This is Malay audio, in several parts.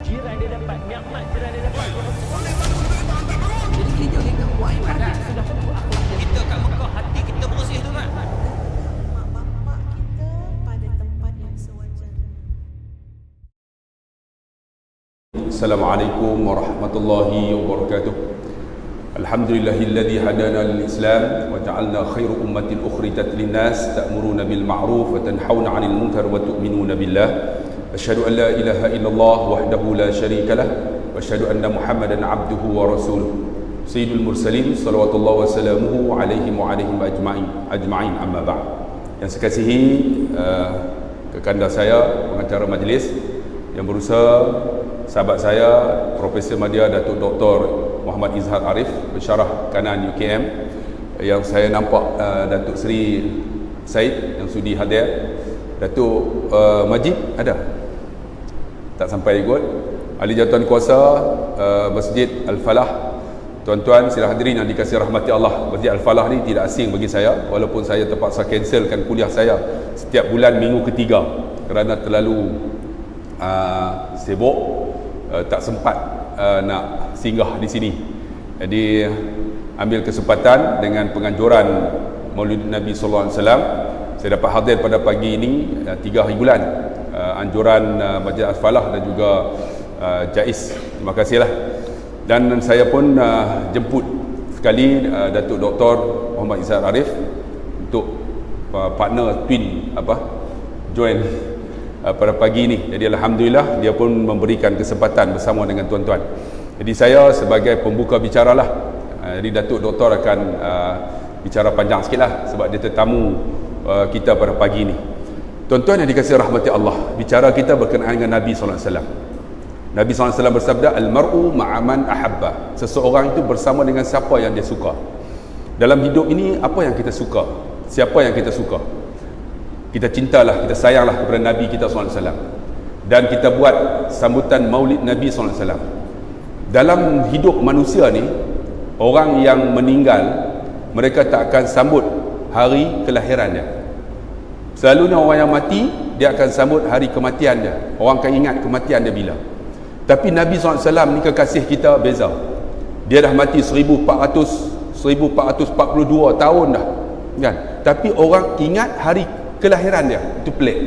jiran dia dapat, nikmat jiran dia dapat. Jadi kita kita kuat iman dah. Sudah tentu akhlak dia. Kita kat Mekah hati kita bersih tu kan. Mak bapak kita pada tempat yang sewajarnya. Assalamualaikum warahmatullahi wabarakatuh. Alhamdulillahilladzi hadana lil Islam wa ja'alna khairu ummatin ukhrijat lin nas ta'muruna bil ma'ruf wa tanhauna 'anil munkar wa tu'minuna billah. Asyhadu an la ilaha illallah wahdahu la syarika lah wa asyhadu anna Muhammadan 'abduhu wa rasuluh. Sayyidul mursalin salawatullah wa salamuhu alaihi wa alaihim ajma'in amma ba'd. Yang saya kasihi kekanda saya, pengacara majlis yang berusaha, sahabat saya Profesor Madya Datuk Dr. Muhammad Izhar Arif, pensyarah kanan UKM, yang saya nampak Datuk Seri Said yang sudi hadir, Datuk Majid ada tak sampai ikut, ahli jawatan kuasa Masjid Al-Falah. Tuan-tuan sila hadirin yang dikasihi rahmati Allah, Masjid Al-Falah ni tidak asing bagi saya, walaupun saya terpaksa cancelkan kuliah saya setiap bulan minggu ketiga kerana terlalu sibuk, tak sempat nak singgah di sini. Jadi ambil kesempatan dengan penganjuran Maulid Nabi sallallahu alaihi wasallam, saya dapat hadir pada pagi ini 3 hari bulan anjuran Masjid Al-Falah dan juga Jais. Terima kasihlah. Dan saya pun jemput sekali Datuk Dr. Muhammad Izhar Arif untuk partner twin join pada pagi ini. Jadi alhamdulillah dia pun memberikan kesempatan bersama dengan tuan-tuan. Jadi saya sebagai pembuka bicara lah. Jadi Datuk Doktor akan bicara panjang sikit lah sebab dia tetamu kita pada pagi ini. Tuan-tuan yang dikasihi rahmati Allah, bicara kita berkenaan dengan Nabi sallallahu alaihi wasallam. Nabi sallallahu alaihi wasallam bersabda, al-mar'u ma'a man ahabba. Seseorang itu bersama dengan siapa yang dia suka. Dalam hidup ini apa yang kita suka? Siapa yang kita suka? Kita cintalah, kita sayanglah kepada Nabi kita sallallahu alaihi wasallam. Dan kita buat sambutan Maulid Nabi sallallahu alaihi wasallam. Dalam hidup manusia ni, orang yang meninggal, mereka tak akan sambut hari kelahiran dia. Selalunya orang yang mati, dia akan sambut hari kematian dia. Orang akan ingat kematian dia bila. Tapi Nabi SAW ni kekasih kita beza. Dia dah mati 1442 tahun dah, kan? Tapi orang ingat hari kelahiran dia. Itu pelik.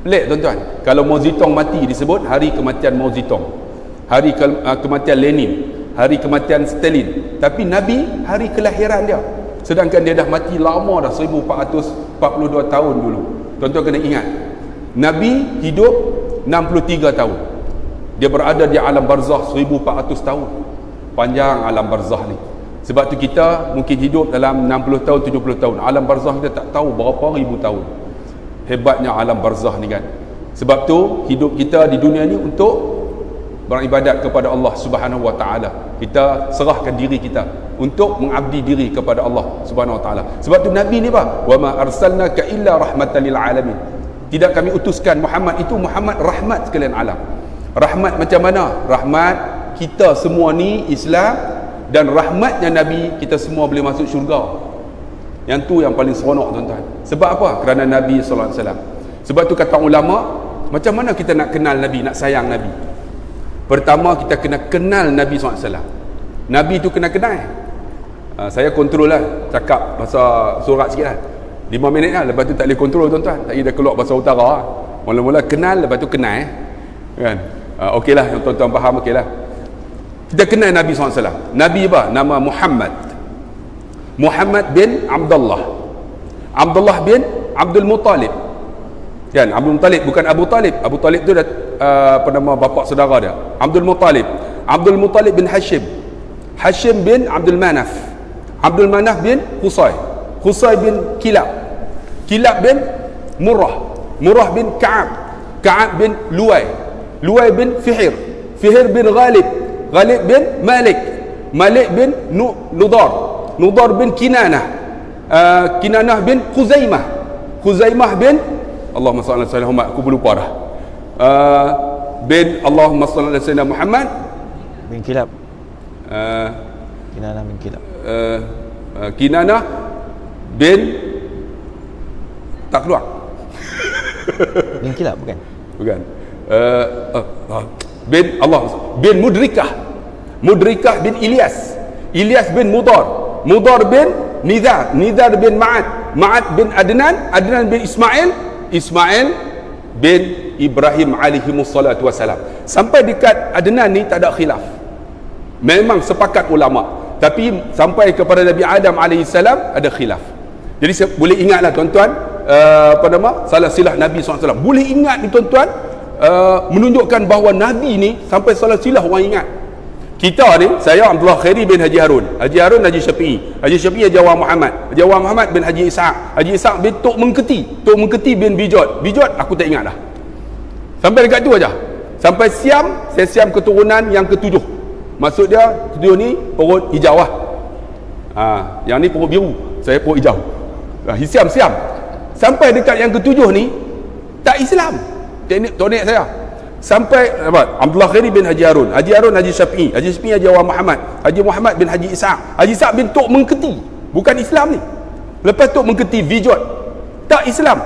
Pelik tuan-tuan. Kalau Mao Zedong mati disebut hari kematian Mao Zedong, hari kematian Lenin, hari kematian Stalin. Tapi Nabi hari kelahiran dia. Sedangkan dia dah mati lama dah, 1442 tahun dulu. Tuan-tuan kena ingat, Nabi hidup 63 tahun. Dia berada di alam barzah 1400 tahun. Panjang alam barzah ni. Sebab tu kita mungkin hidup dalam 60 tahun, 70 tahun. Alam barzah kita tak tahu berapa ribu tahun. Hebatnya alam barzah ni kan. Sebab tu hidup kita di dunia ni untuk beribadat kepada Allah Subhanahu wa taala. Kita serahkan diri kita untuk mengabdi diri kepada Allah Subhanahu wa taala. Sebab tu Nabi ni apa? Wa ma arsalnaka illa rahmatan lil alamin. Tidak kami utuskan Muhammad, itu Muhammad rahmat sekalian alam. Rahmat macam mana? Rahmat kita semua ni Islam, dan rahmatnya Nabi kita semua boleh masuk syurga. Yang tu yang paling seronok tuan-tuan. Sebab apa? Kerana Nabi sallallahu alaihi wasallam. Sebab tu kata ulama, macam mana kita nak kenal Nabi, nak sayang Nabi? Pertama kita kena kenal Nabi SAW. Nabi tu kena kenal. Saya kontrol lah, cakap bahasa surat sikit lah, 5 minit lah. Lepas tu tak boleh kontrol tuan-tuan. Tak boleh dah keluar bahasa utara. Mula-mula kenal, lepas tu kenal kan. Okey lah, yang tuan-tuan faham okey lah. Kita kenal Nabi SAW. Nabi apa? Nama Muhammad. Muhammad bin Abdullah. Abdullah bin Abdul Muttalib. Kan, Abdul Muttalib bukan Abu Talib. Abu Talib tu dah nama bapa saudara dia. Abdul Muttalib. Abdul Muttalib bin Hashim. Hashim bin Abdul Manaf. Abdul Manaf bin Qusay. Qusay bin Kilab. Kilab bin Murrah. Murrah bin Ka'ab. Ka'ab bin Luwai. Luwai bin Fihir. Fihir bin Ghalib. Ghalib bin Malik. Malik bin Nudar. Nudar bin Kinanah. Kinanah bin Khuzaimah. Khuzaimah bin Allahumma salli ala sayyidina Muhammad, aku berlupa dah. Bin Allahumma salli ala sayyidina Muhammad bin Kilab. Kinanah bin Kilab. Kinanah bin tak keluar. Bin Kilab bukan? Bukan. bin Mudrikah bin Ilyas bin Mudar bin Nizar bin Ma'ad bin Adnan bin Ismail bin Ibrahim alaihimussalatu wassalam. Sampai dekat Adnan ni tak ada khilaf, memang sepakat ulama, tapi sampai kepada Nabi Adam alaihissalam ada khilaf. Jadi boleh ingatlah tuan-tuan, salah silah Nabi SAW. Boleh ingat ni tuan-tuan, menunjukkan bahawa Nabi ni sampai salah silah orang ingat. Kita ni, saya Abdullah Khairi bin Haji Harun, Haji Syafi'i, Haji Awang Muhammad bin Haji Ishaq bin Tok Mengketi bin Bijot, aku tak ingat dah. Sampai dekat tu aja. Sampai Siam, saya Siam keturunan yang ketujuh. Maksud dia ketujuh ni perut hijau lah. Yang ni perut biru, saya perut hijau. Siam. Sampai dekat yang ketujuh ni tak Islam. Tonek saya. Sampai Abdullah Khairi bin Haji Harun, Haji Syafi'i, Haji Awang Muhammad bin Haji Ishaq bin Tok Mengketi, bukan Islam ni. Lepas Tok Mengketi Bijot, tak Islam.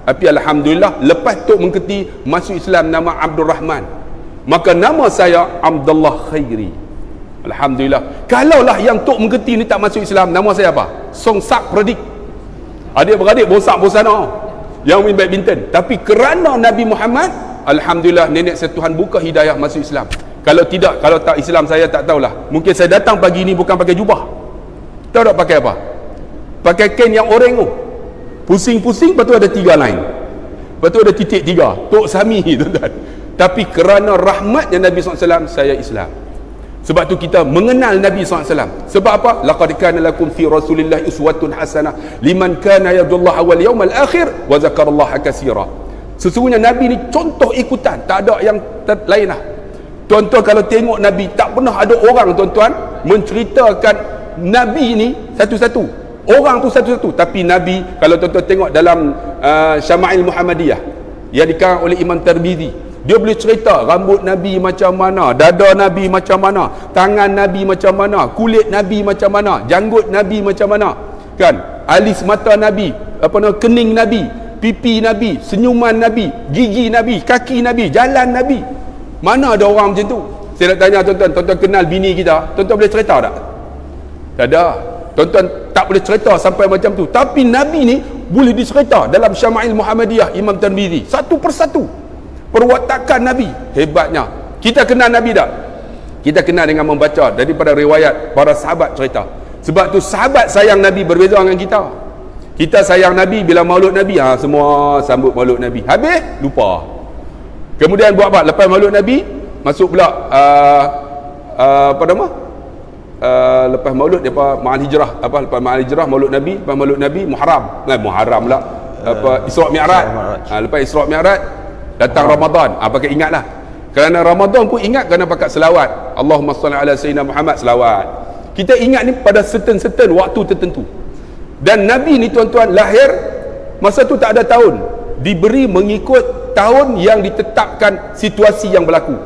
Tapi alhamdulillah lepas Tok Mengketi masuk Islam nama Abdul Rahman, maka nama saya Abdullah Khairi. Alhamdulillah. Kalaulah yang Tok Mengketi ni tak masuk Islam, nama saya apa? Song Sak Predik. Adik-beradik bosak bosana yang main badminton. Tapi kerana Nabi Muhammad, alhamdulillah nenek saya Tuhan buka hidayah masuk Islam. Kalau tak Islam saya tak tahulah. Mungkin saya datang pagi ni bukan pakai jubah. Tahu tak pakai apa? Pakai kain yang oreng tu. Pusing-pusing, lepas tu ada 3 line. Lepas tu ada titik 3. Tok Sami tuan-tuan. Tapi kerana rahmatnya Nabi SAW, saya Islam. Sebab tu kita mengenal Nabi SAW. Sebab apa? Laqad kana lakum fi Rasulillahi uswatun hasanah liman kana yarjullaha wal yawmal akhir wa zakarallaha katsira. Sesungguhnya Nabi ni contoh ikutan, tak ada yang lain lah. Tuan-tuan kalau tengok Nabi, tak pernah ada orang tuan-tuan menceritakan Nabi ni satu-satu, orang tu satu-satu. Tapi Nabi, kalau tuan-tuan tengok dalam Syama'il Muhammadiyah yang dikarang oleh Imam Tirmizi, dia boleh cerita rambut Nabi macam mana, dada Nabi macam mana, tangan Nabi macam mana, kulit Nabi macam mana, janggut Nabi macam mana, kan, alis mata Nabi, kening Nabi, pipi Nabi, senyuman Nabi, gigi Nabi, kaki Nabi, jalan Nabi. Mana ada orang macam tu? Saya nak tanya tuan-tuan kenal bini kita, tuan-tuan boleh cerita tak? Tak ada. Tuan-tuan tak boleh cerita sampai macam tu. Tapi Nabi ni boleh dicerita dalam Syama'il Muhammadiyah Imam Tirmizi, satu persatu perwatakan Nabi. Hebatnya. Kita kenal Nabi tak? Kita kenal dengan membaca daripada riwayat para sahabat cerita. Sebab tu sahabat sayang Nabi berbeza dengan kita. Kita sayang Nabi bila maulud Nabi, semua sambut maulud Nabi. Habis lupa. Kemudian buat apa? Lepas maulud Nabi masuk pula lepas maulud depa ma'al hijrah, lepas ma'al hijrah maulud Nabi, lepas maulud Nabi Muharram pula Isra' Mi'raj. Lepas Isra' Mi'raj datang Ramadan. Pakai ingatlah. Kerana Ramadan pun ingat kerana pakai selawat. Allahumma salli ala sayyidina Muhammad, selawat. Kita ingat ni pada certain waktu tertentu. Dan Nabi ni tuan-tuan lahir masa tu tak ada tahun, diberi mengikut tahun yang ditetapkan situasi yang berlaku.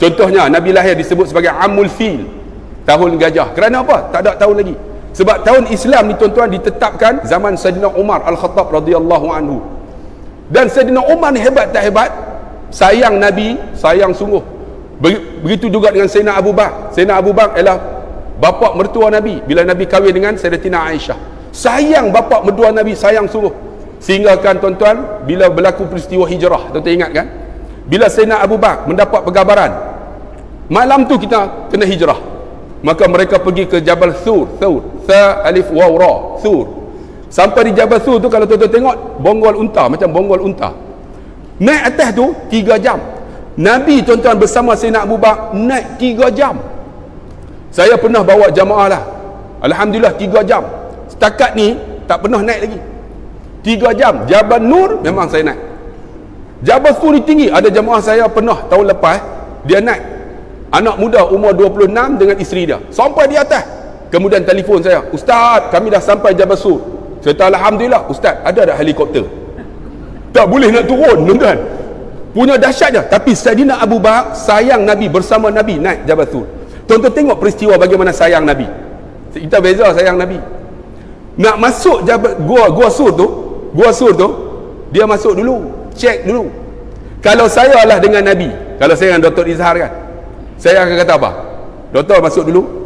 Contohnya Nabi lahir disebut sebagai Amul Fil, tahun gajah. Kerana apa? Tak ada tahun lagi. Sebab tahun Islam ni tuan-tuan ditetapkan zaman Saidina Umar Al-Khattab radhiyallahu anhu. Dan Saidina Umar ni hebat tak hebat? Sayang Nabi, sayang sungguh. Begitu juga dengan Saidina Abu Bakar. Saidina Abu Bakar ialah bapa mertua Nabi bila Nabi kahwin dengan Sayyidatina Aisyah. Sayang bapa mertua Nabi, sayang sungguh. Sehingga kan tuan-tuan, bila berlaku peristiwa hijrah, tuan-tuan ingat kan? Bila Saidina Abu Bakar mendapat perkabaran, malam tu kita kena hijrah, maka mereka pergi ke Jabal Thur, Tha Alif Waw Ra, Thur. Sampai di Jabal Thur tu, kalau tuan-tuan tengok, bonggol unta, macam bonggol unta. Naik atas tu 3 jam. Nabi tuan-tuan bersama Saidina Abu Bakar naik 3 jam. Saya pernah bawa jamaah lah, alhamdulillah 3 jam. Setakat ni tak pernah naik lagi. 3 jam. Jabal Nur memang saya naik. Jabal Thur ni tinggi. Ada jamaah saya pernah tahun lepas, dia naik, anak muda umur 26 dengan isteri dia, sampai di atas. Kemudian telefon saya, Ustaz, kami dah sampai Jabal Thur. Saya kata, alhamdulillah. Ustaz, ada helikopter? Tak boleh nak turun tuan-tuan. Punya dahsyat je. Tapi Saidina Abu Bakar sayang Nabi, bersama Nabi naik Jabal Thur. Tuan-tuan tengok peristiwa bagaimana sayang Nabi. Kita beza sayang Nabi. Nak masuk Gua Sur tu, dia masuk dulu, cek dulu. Kalau saya lah dengan Nabi, kalau saya dengan Dr. Izhar kan, saya akan kata apa? Doktor masuk dulu.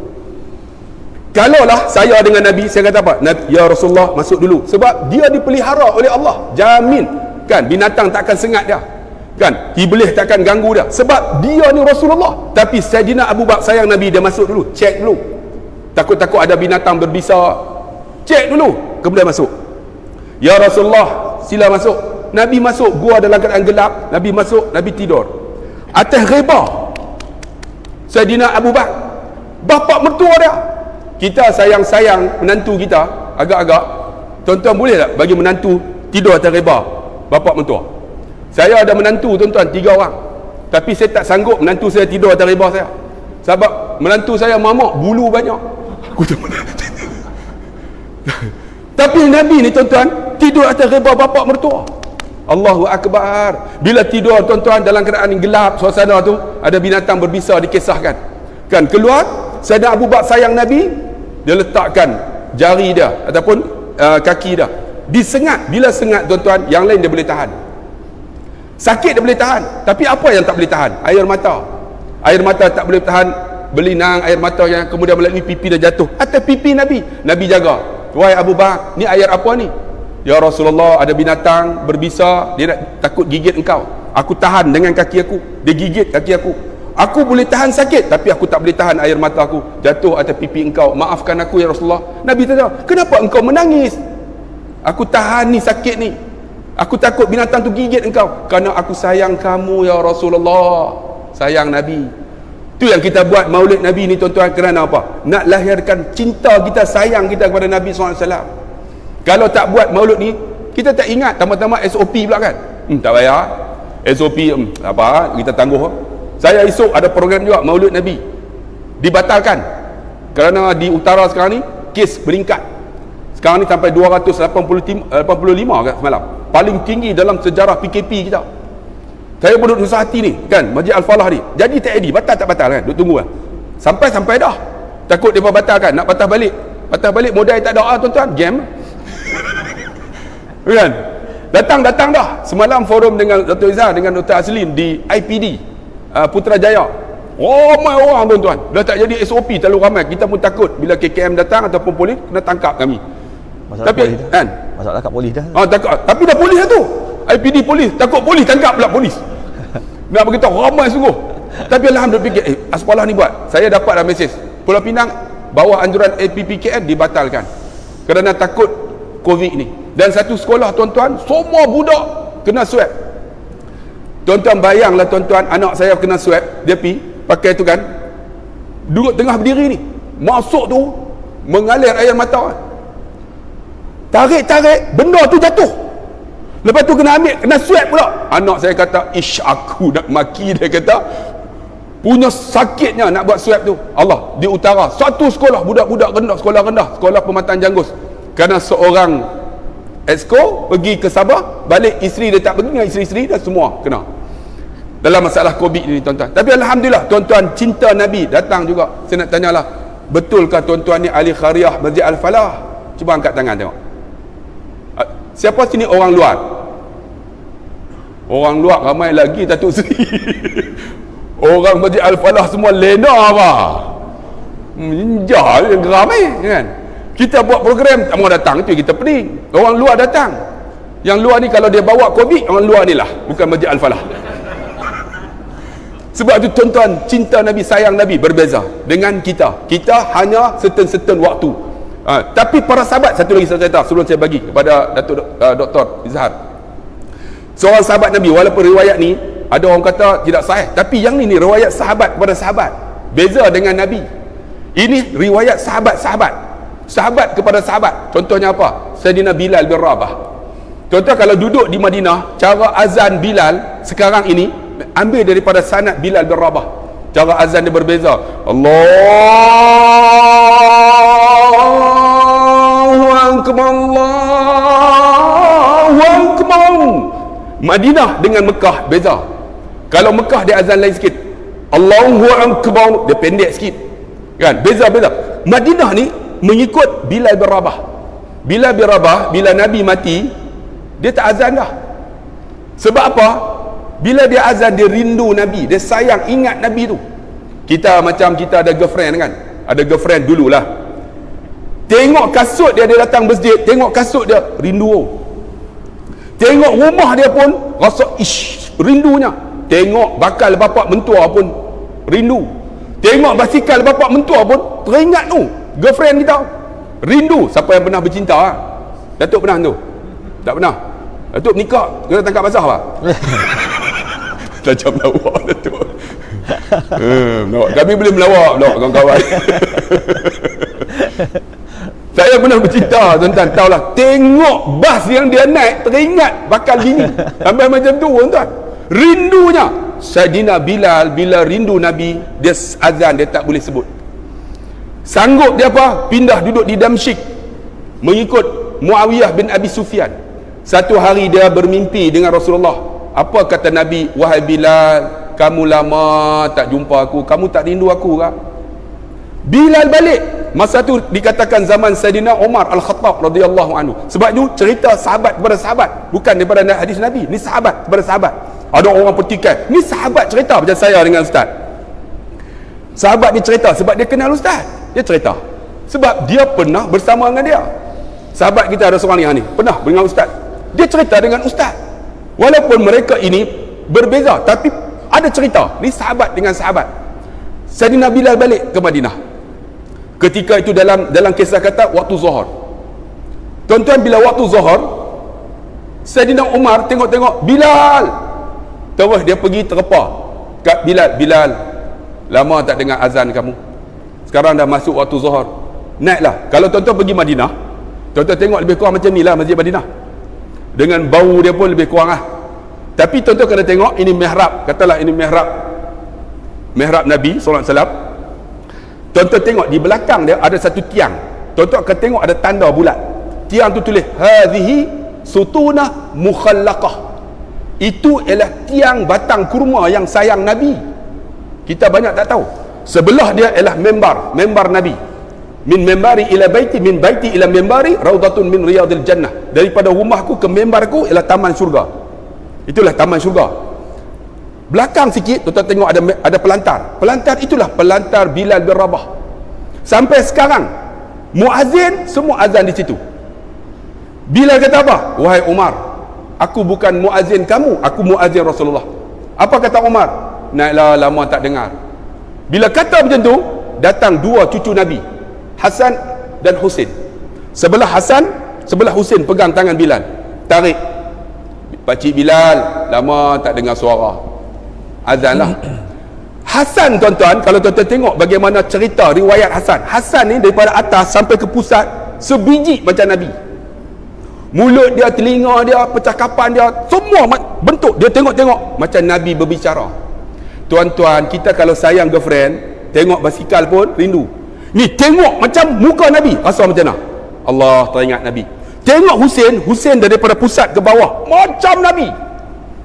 Kalaulah saya dengan Nabi, saya kata apa? Ya Rasulullah masuk dulu. Sebab dia dipelihara oleh Allah. Jamin. Kan? Binatang takkan sengat dia. Kan? Iblis takkan ganggu dia. Sebab dia ni Rasulullah. Tapi Sayyidina Abu Bakar sayang Nabi, dia masuk dulu. Cek dulu. Takut-takut ada binatang berbisa. Cek dulu. Kemudian masuk. Ya Rasulullah, sila masuk. Nabi masuk. Gua dalam keadaan gelap. Nabi masuk. Nabi tidur. Atas reba Sayyidina Abu Bakar. Bapa mertua dia. Kita sayang-sayang menantu kita agak-agak. Tuan-tuan boleh tak bagi menantu tidur atas reba bapa mentua? Saya ada menantu tuan-tuan 3 orang. Tapi saya tak sanggup menantu saya tidur atas reba saya. Sebab menantu saya mamak, bulu banyak. Aku tak mana. Tapi Nabi ni tuan-tuan tidur atas reba bapa mertua. Allahu Akbar. Bila tidur tuan-tuan dalam keadaan gelap suasana tu, ada binatang berbisa dikisahkan. Kan keluar, Sayyidina Abu Bakar sayang Nabi, dia letakkan jari dia ataupun kaki dia disengat. Bila sengat tuan-tuan, yang lain dia boleh tahan. Sakit dia boleh tahan, tapi apa yang tak boleh tahan? Air mata. Air mata tak boleh tahan, berlinang air mata yang kemudian melalui pipi dia jatuh atas pipi Nabi. Nabi jaga. Wahai Abu Bakar, ni air apa ni? Ya Rasulullah, ada binatang berbisa, dia nak takut gigit engkau. Aku tahan dengan kaki aku, dia gigit kaki aku. Aku boleh tahan sakit, tapi aku tak boleh tahan air mata aku jatuh atas pipi engkau. Maafkan aku ya Rasulullah. Nabi tanya, kenapa engkau menangis? Aku tahan ni sakit ni. Aku takut binatang tu gigit engkau. Kerana aku sayang kamu ya Rasulullah. Sayang Nabi. Tu yang kita buat maulid Nabi ni tuan-tuan, kerana apa? Nak lahirkan cinta kita, sayang kita kepada Nabi SAW. Kalau tak buat maulid ni, kita tak ingat. Tambah-tambah SOP pula kan. Tak payah SOP, apa, kita tangguh. Saya esok ada program juga maulid Nabi, dibatalkan kerana di utara sekarang ni kes meningkat. Sekarang ni sampai 285 semalam, paling tinggi dalam sejarah PKP kita. Saya pun duduk susah hati ni kan, Masjid Al-Falah ni jadi tak edit, batal tak batal kan, duduk tunggu lah sampai dah, takut dia batalkan, nak batal balik modal tak ada tuan-tuan, game kan. Datang dah semalam forum dengan Dr. Izzah dengan Dr. Aslin di IPD Putrajaya. Ramai orang tuan-tuan. Dah tak jadi SOP, terlalu ramai. Kita pun takut bila KKM datang ataupun polis kena tangkap kami. Masalah tapi polis dah. kan Masalah kat polis dah. takut. Tapi dah polis dah tu. IPD polis, takut polis tangkap pula polis. Nak beritahu ramai sungguh. Tapi alhamdulillah fikir Aspalah ni buat. Saya dapat dah mesej. Pulau Pinang bawah anjuran APPKN dibatalkan kerana takut COVID ni. Dan satu sekolah tuan-tuan, semua budak kena swab. Tuan-tuan bayanglah tuan-tuan, anak saya kena swab, dia pergi pakai tu kan, duduk tengah berdiri ni, masuk tu mengalir air mata, tarik benda tu jatuh, lepas tu kena ambil, kena swab pula. Anak saya kata, ish, aku nak maki. Dia kata punya sakitnya nak buat swab tu. Allah, di utara satu sekolah, budak-budak rendah, sekolah rendah, sekolah Pematang Janggus, kerana seorang exco pergi ke Sabah, balik isteri dia tak pergi dengan isteri-isteri dia, semua kena dalam masalah COVID ni tuan-tuan. Tapi alhamdulillah tuan-tuan, cinta Nabi datang juga. Saya nak tanyalah, betulkah tuan-tuan ni ahli khariah Masjid Al-Falah? Cuba angkat tangan tengok. Siapa sini orang luar? Orang luar ramai lagi Datuk Seri. Orang Masjid Al-Falah semua lena apa? Ramai kan. Kita buat program, tak mau datang, itu kita pening. Orang luar datang. Yang luar ni kalau dia bawa COVID, orang luar ni lah, bukan Masjid Al-Falah. Sebab itu tuan-tuan, cinta Nabi, sayang Nabi berbeza dengan kita. Kita hanya certain waktu. Tapi para sahabat, satu lagi saya cerita sebelum saya bagi kepada Dr. Izhar. Seorang sahabat Nabi, walaupun riwayat ni ada orang kata tidak sahih, tapi yang ni riwayat sahabat kepada sahabat. Beza dengan Nabi. Ini riwayat sahabat kepada sahabat. Contohnya apa? Sayyidina Bilal bin Rabah. Tuan-tuan kalau duduk di Madinah, cara azan Bilal sekarang ini ambil daripada sanad Bilal bin Rabah. Cara azan dia berbeza. Allahu Akbar, Allahu Akbar. Madinah dengan Mekah beza. Kalau Mekah dia azan lain sikit, Allahu Akbar, dia pendek sikit kan, beza. Madinah ni mengikut Bilal bin Rabah. Bilal bin Rabah bila Nabi mati, dia tak azan dah. Sebab apa? Bila dia azan, dia rindu Nabi, dia sayang, ingat Nabi tu. Kita macam kita ada girlfriend kan, ada girlfriend dululah, tengok kasut dia, dia datang masjid, tengok kasut dia, rindu. Tengok rumah dia pun rasa ish, rindunya. Tengok bakal bapak mentua pun rindu. Tengok basikal bapak mentua pun teringat tu girlfriend kita, rindu. Siapa yang pernah bercinta lah? Datuk pernah tu? Tak pernah? Datuk nikah kena tangkap basah pak? Macam lawak Datuk. Kami boleh melawak pula kawan-kawan. Saya pernah bercinta, tuan-tuan, tahulah, tengok bas yang dia naik teringat bakal bini. Sampai macam tu tuan-tuan, rindunya. Sayyidina Bilal bila rindu Nabi, dia azan, dia tak boleh sebut. Sanggup dia apa? Pindah duduk di Damsyik mengikut Muawiyah bin Abi Sufyan. Satu hari dia bermimpi dengan Rasulullah. Apa kata Nabi? Wahai Bilal, kamu lama tak jumpa aku, kamu tak rindu aku kah? Bilal balik. Masa tu dikatakan zaman Sayyidina Umar Al-Khattab radhiyallahu anhu. Sebab tu cerita sahabat kepada sahabat, bukan daripada hadis Nabi. Ni sahabat kepada sahabat. Ada orang petikai, ni sahabat cerita macam saya dengan ustaz. Sahabat ni cerita sebab dia kenal ustaz. Dia cerita sebab dia pernah bersama dengan dia. Sahabat kita ada seorang ni pernah dengan ustaz. Dia cerita dengan ustaz. Walaupun mereka ini berbeza, tapi ada cerita. Ni sahabat dengan sahabat. Sayyidina Bilal balik ke Madinah. Ketika itu dalam kisah kata waktu Zuhur. Tuan-tuan, bila waktu Zuhur, Sayyidina Umar tengok-tengok Bilal. Terus dia pergi terpa kat Bilal. Bilal, lama tak dengar azan kamu. Sekarang dah masuk waktu Zuhur. Naiklah. Kalau tuan-tuan pergi Madinah, tuan-tuan tengok lebih kurang macam ni lah Masjid Madinah. Dengan bau dia pun lebih kurang lah. Tapi tuan-tuan kena tengok, ini mihrab. Katalah ini mihrab Nabi SAW. Tuan-tuan tengok di belakang dia ada satu tiang. Tuan-tuan akan tengok ada tanda bulat. Tiang tu tulis hadhihi sutunah mukhallaqah. Itu ialah tiang batang kurma yang sayang Nabi. Kita banyak tak tahu. Sebelah dia ialah membar Nabi. Min membari ila baiti, min baiti ila membari raudatun min riyadil jannah. Daripada rumahku ke membarku ialah taman syurga. Itulah taman syurga. Belakang sikit tuan-tuan tengok ada pelantar. Pelantar itulah pelantar Bilal bin Rabah. Sampai sekarang muazzin semua azan di situ. Bilal kata apa? Wahai Umar, aku bukan muazzin kamu, aku muazzin Rasulullah. Apa kata Umar? Naiklah, lama tak dengar. Bila kata macam tu, datang dua cucu Nabi, Hasan dan Husin. Sebelah Hasan, sebelah Husin pegang tangan Bilal, tarik. Pakcik Bilal, lama tak dengar suara, azanlah. Hasan, tuan-tuan, kalau tuan-tuan tengok bagaimana cerita riwayat Hasan ni daripada atas sampai ke pusat sebiji macam Nabi. Mulut dia, telinga dia, percakapan dia, semua bentuk dia tengok-tengok macam Nabi berbicara. Tuan-tuan, kita kalau sayang girlfriend, tengok basikal pun rindu. Ni tengok macam muka Nabi, rasa macam mana? Allah, teringat Nabi. Tengok Husin daripada pusat ke bawah macam Nabi.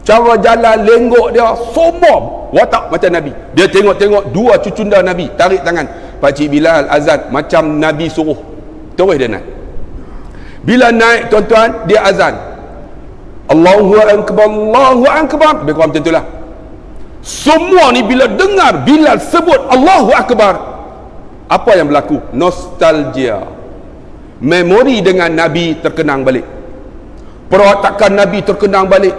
Cara jalan, lenggok dia, semua watak macam Nabi. Dia tengok-tengok dua cucunda Nabi, tarik tangan. Pakcik Bilal azan macam Nabi suruh. Terus dia naik. Bila naik, tuan-tuan, dia azan, Allahu Akbar, Allahu Akbar. Lebih kurang macam itulah. Semua ni bila dengar Bilal sebut Allahu Akbar, apa yang berlaku? Nostalgia. Memori dengan Nabi terkenang balik. Perwatakan Nabi terkenang balik.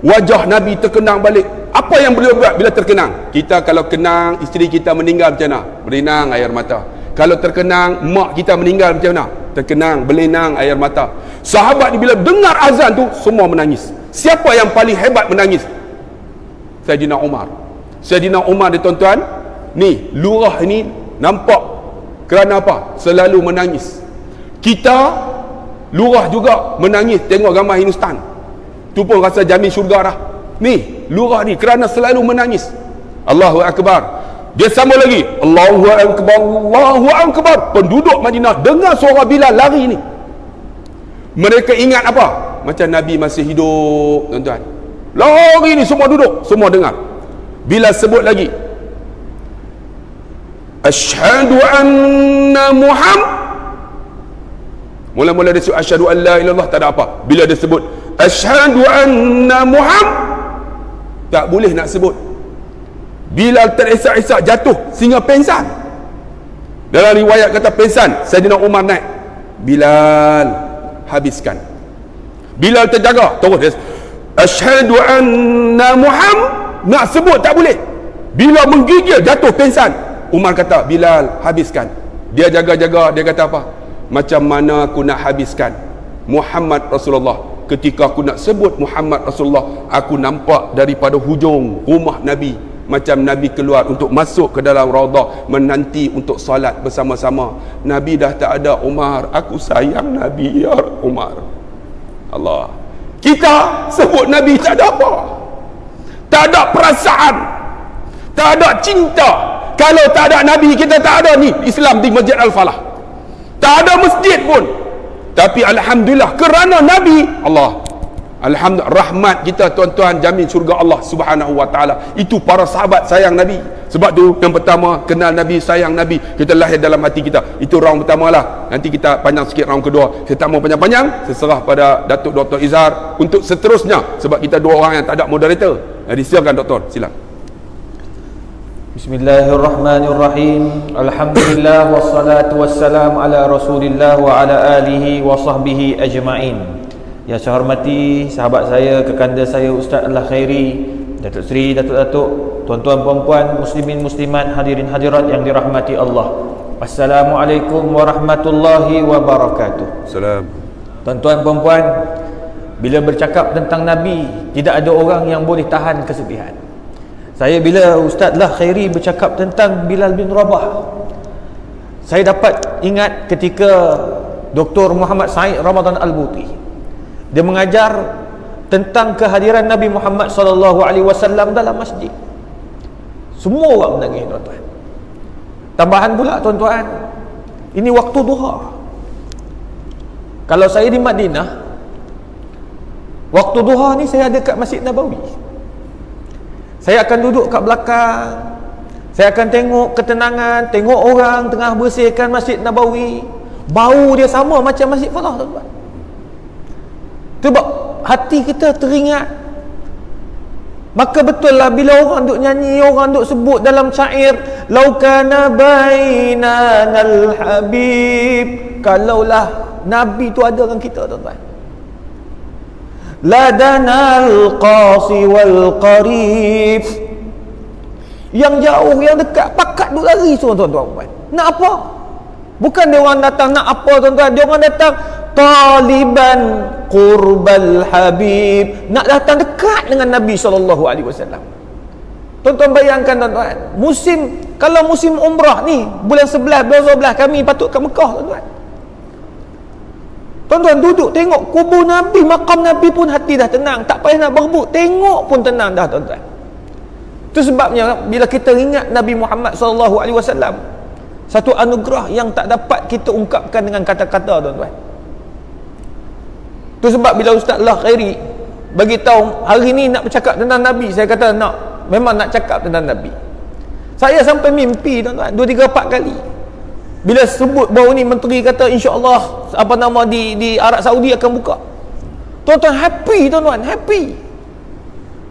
Wajah Nabi terkenang balik. Apa yang beliau buat bila terkenang? Kita kalau kenang isteri kita meninggal macam mana? Berinang air mata. Kalau terkenang mak kita meninggal macam mana? Terkenang, berlinang air mata. Sahabat ni bila dengar azan tu semua menangis. Siapa yang paling hebat menangis? Sayyidina Umar. Sayyidina Umar ni, tuan-tuan, ni lurah ini nampak kerana apa? Selalu menangis. Kita lurah juga menangis tengok gambar Hindustan. Tu pun rasa jamin syurga dah. Ni lurah ni kerana selalu menangis. Allahu Akbar. Dia sambung lagi, Allahu Akbar, Allahu Akbar. Penduduk Madinah dengar suara Bilal lari ni. Mereka ingat apa? Macam Nabi masih hidup, tuan-tuan. Lari ni semua duduk, semua dengar. Bilal sebut lagi, Asyhadu anna Muhammad. Mula-mula dia sebut asyhadu an la ilallah, tak ada apa. Bila dia sebut asyhadu anna Muhammad, tak boleh nak sebut. Bilal terisak-isak jatuh sehingga pingsan. Dalam riwayat kata pingsan, Saidina Umar naik, Bilal habiskan. Bilal terjaga, terus asyhadu anna Muhammad, nak sebut tak boleh. Bila menggigil jatuh pingsan, Umar kata, Bilal habiskan. Dia jaga-jaga, dia kata apa? Macam mana aku nak habiskan Muhammad Rasulullah? Ketika aku nak sebut Muhammad Rasulullah, aku nampak daripada hujung rumah Nabi, macam Nabi keluar untuk masuk ke dalam raudah, menanti untuk solat bersama-sama. Nabi dah tak ada. Umar, aku sayang Nabi ya Umar. Allah, kita sebut Nabi tak ada apa, tak ada perasaan, tak ada cinta. Kalau tak ada Nabi, kita tak ada ni Islam di Masjid Al-Falah, tak ada masjid pun. Tapi alhamdulillah kerana Nabi, Allah, alhamdulillah, rahmat kita tuan-tuan, jamin syurga Allah Subhanahu wa taala. Itu para sahabat sayang Nabi. Sebab tu yang pertama, kenal Nabi, sayang Nabi, kita lahir dalam hati kita. Itu round pertama lah. Nanti kita panjang sikit round kedua. Saya tak mau panjang-panjang, saya serah pada Datuk Dr. Izhar untuk seterusnya, sebab kita dua orang yang tak ada moderator. Jadi silakan Doktor, silakan. Bismillahirrahmanirrahim. Alhamdulillah wassalatu wassalamu ala Rasulillah wa ala alihi wa sahbihi ajma'in. Yang saya hormati sahabat saya, kekanda saya Ustaz Al-Khairi, Datuk Seri, Datuk-datuk, tuan-tuan puan-puan, muslimin muslimat, hadirin hadirat yang dirahmati Allah. Assalamualaikum warahmatullahi wabarakatuh. Salam. Tuan-tuan puan-puan, bila bercakap tentang Nabi, tidak ada orang yang boleh tahan kesedihan. Saya bila Ustaz Al-Khairi bercakap tentang Bilal bin Rabah, saya dapat ingat ketika Dr. Muhammad Said Ramadan Al-Buti, dia mengajar tentang kehadiran Nabi Muhammad SAW dalam masjid. Semua orang menangis tuan-tuan. Tambahan pula tuan-tuan, ini waktu duha. Kalau saya di Madinah, waktu duha ni saya ada kat Masjid Nabawi. Saya akan duduk kat belakang, saya akan tengok ketenangan, tengok orang tengah bersihkan Masjid Nabawi. Bau dia sama macam Masjid Falah tuan-tuan. Sebab hati kita teringat. Maka betul lah bila orang duk nyanyi, orang duk sebut dalam syair, laukana bainanal habib, kalaulah Nabi tu ada dengan kita tuan-tuan, ladanal qasi wal qarib, yang jauh yang dekat pakat duk lari semua tuan-tuan. Nak apa? Bukan dia orang datang nak apa tuan-tuan, dia orang datang taliban qurbal habib, nak datang dekat dengan Nabi SAW. Tuan-tuan bayangkan tuan-tuan, kalau musim umrah ni bulan 11, bulan 12 kami patut ke Mekah tuan-tuan. Tuan-tuan duduk tengok kubur Nabi, makam Nabi pun hati dah tenang, tak payah nak berebut, tengok pun tenang dah tuan-tuan. Itu sebabnya bila kita ingat Nabi Muhammad SAW, satu anugerah yang tak dapat kita ungkapkan dengan kata-kata tuan-tuan. Itu sebab bila Ustaz Al-Khairi bagi tahu hari ni nak bercakap tentang Nabi, saya kata nak, memang nak cakap tentang Nabi. Saya sampai mimpi tuan-tuan 2, 3, 4 kali. Bila sebut baru ni menteri kata insya-Allah apa nama di Arab Saudi akan buka. Tuan-tuan happy tuan-tuan, happy.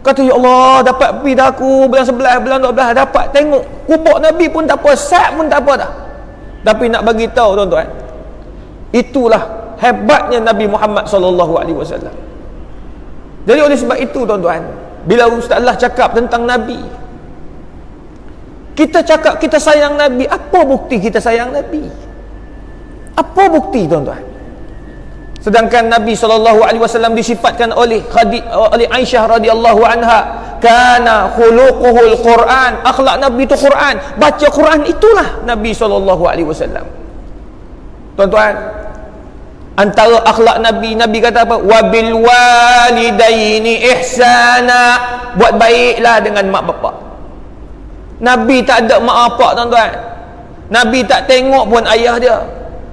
Kata ya Allah, dapat pergi dah aku bulan 11, bulan 12 dapat tengok kubur Nabi pun tak apa, sat pun tak apa dah. Tapi nak bagi tahu tuan-tuan, itulah hebatnya Nabi Muhammad SAW. Jadi oleh sebab itu tuan-tuan, bila Ustaz Allah cakap tentang Nabi, kita cakap kita sayang Nabi, apa bukti kita sayang Nabi? Apa bukti tuan-tuan? Sedangkan Nabi SAW disifatkan oleh Aisyah radhiyallahu anha, kana khuluquhul Quran, akhlak Nabi itu Quran, baca Quran itulah Nabi SAW. Tuan-tuan, antara akhlak Nabi, Nabi kata apa? Wabil walidaini ihsana, buat baiklah dengan mak bapak. Nabi tak ada mak bapak tuan-tuan. Nabi tak tengok pun ayah dia.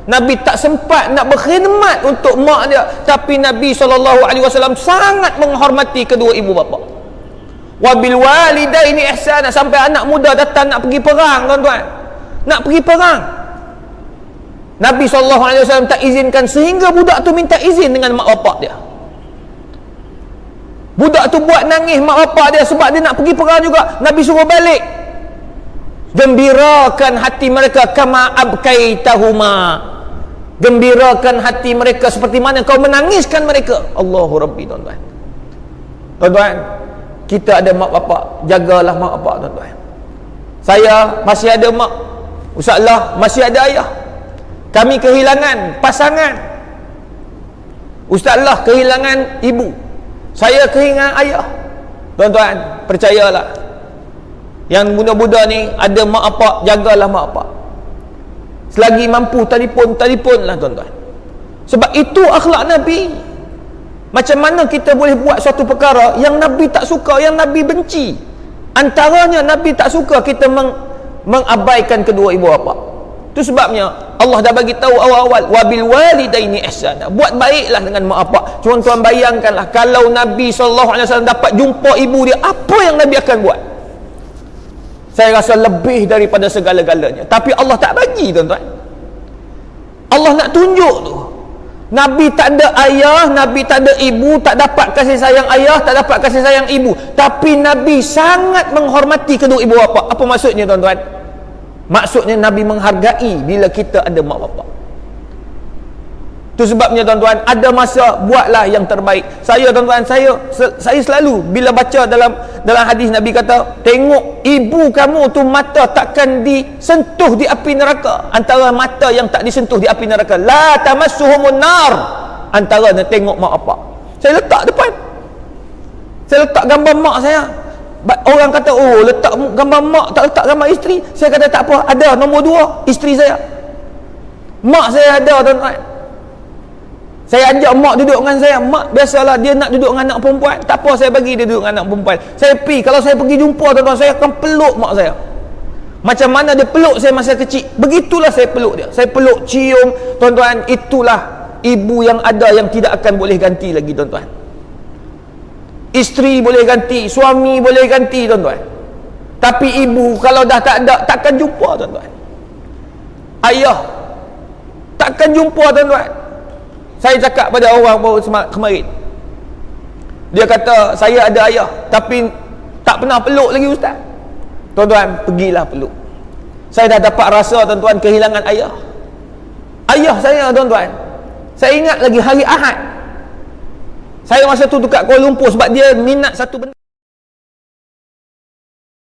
Nabi tak sempat nak berkhidmat untuk mak dia, tapi Nabi SAW sangat menghormati kedua ibu bapa. Wabil walidaini ihsana, sampai anak muda datang nak pergi perang tuan-tuan, nak pergi perang, Nabi SAW tak izinkan, sehingga budak tu minta izin dengan mak bapak dia. Budak tu buat nangis mak bapak dia sebab dia nak pergi perang juga. Nabi suruh balik. Gembirakan hati mereka kama abkaitahuma. Gembirakan hati mereka seperti mana kau menangiskan mereka. Allahu Rabbi, tuan-tuan. Tuan-tuan, kita ada mak bapak, jagalah mak bapak, tuan-tuan. Saya masih ada mak, Ustaz Allah masih ada ayah. Kami kehilangan pasangan, Ustaz Allah kehilangan ibu, saya kehilangan ayah. Tuan-tuan, percayalah, yang muda-muda ni ada mak bapak, jagalah mak bapak. Selagi mampu telefonlah, tuan-tuan. Sebab itu akhlak Nabi. Macam mana kita boleh buat suatu perkara yang Nabi tak suka, yang Nabi benci? Antaranya Nabi tak suka kita mengabaikan kedua ibu bapa. Itu sebabnya Allah dah bagi tahu awal-awal, wabil walidaini ihsana. Buat baiklah dengan mak bapak. Cuma tuan bayangkanlah kalau Nabi SAW dapat jumpa ibu dia, apa yang Nabi akan buat? Saya rasa lebih daripada segala-galanya. Tapi Allah tak bagi, tuan-tuan. Allah nak tunjuk tu. Nabi tak ada ayah, Nabi tak ada ibu, tak dapat kasih sayang ayah, tak dapat kasih sayang ibu. Tapi Nabi sangat menghormati kedua ibu bapa. Apa maksudnya, tuan-tuan? Maksudnya Nabi menghargai bila kita ada mak bapak. Itu sebabnya, tuan-tuan, ada masa buatlah yang terbaik. Saya, tuan-tuan, saya selalu bila baca dalam hadis Nabi kata, tengok ibu kamu tu mata takkan disentuh di api neraka. Antara mata yang tak disentuh di api neraka, la tamassuhumun nar. Antara tengok mak bapak. Saya letak depan. Saya letak gambar mak saya. Orang kata, oh, letak gambar mak, tak letak gambar isteri. Saya kata tak apa, ada nombor 2 isteri saya. Mak saya ada, tuan-tuan. Saya ajak mak duduk dengan saya. Mak biasalah dia nak duduk dengan anak perempuan. Tak apa, saya bagi dia duduk dengan anak perempuan. Saya pergi, kalau saya pergi jumpa, tuan-tuan, saya akan peluk mak saya. Macam mana dia peluk saya masa kecil, begitulah saya peluk dia. Saya peluk, cium, tuan-tuan. Itulah ibu yang ada, yang tidak akan boleh ganti lagi, tuan-tuan. Isteri boleh ganti, suami boleh ganti, tuan-tuan. Tapi ibu kalau dah tak ada, takkan jumpa, tuan-tuan. Ayah takkan jumpa, tuan-tuan. Saya cakap pada orang baru kemarin, dia kata saya ada ayah tapi tak pernah peluk lagi, ustaz. Tuan-tuan, pergilah peluk. Saya dah dapat rasa, tuan-tuan, kehilangan ayah. Ayah saya, tuan-tuan, saya ingat lagi hari Ahad. Saya masa tu dekat Kuala Lumpur sebab dia minat satu benda.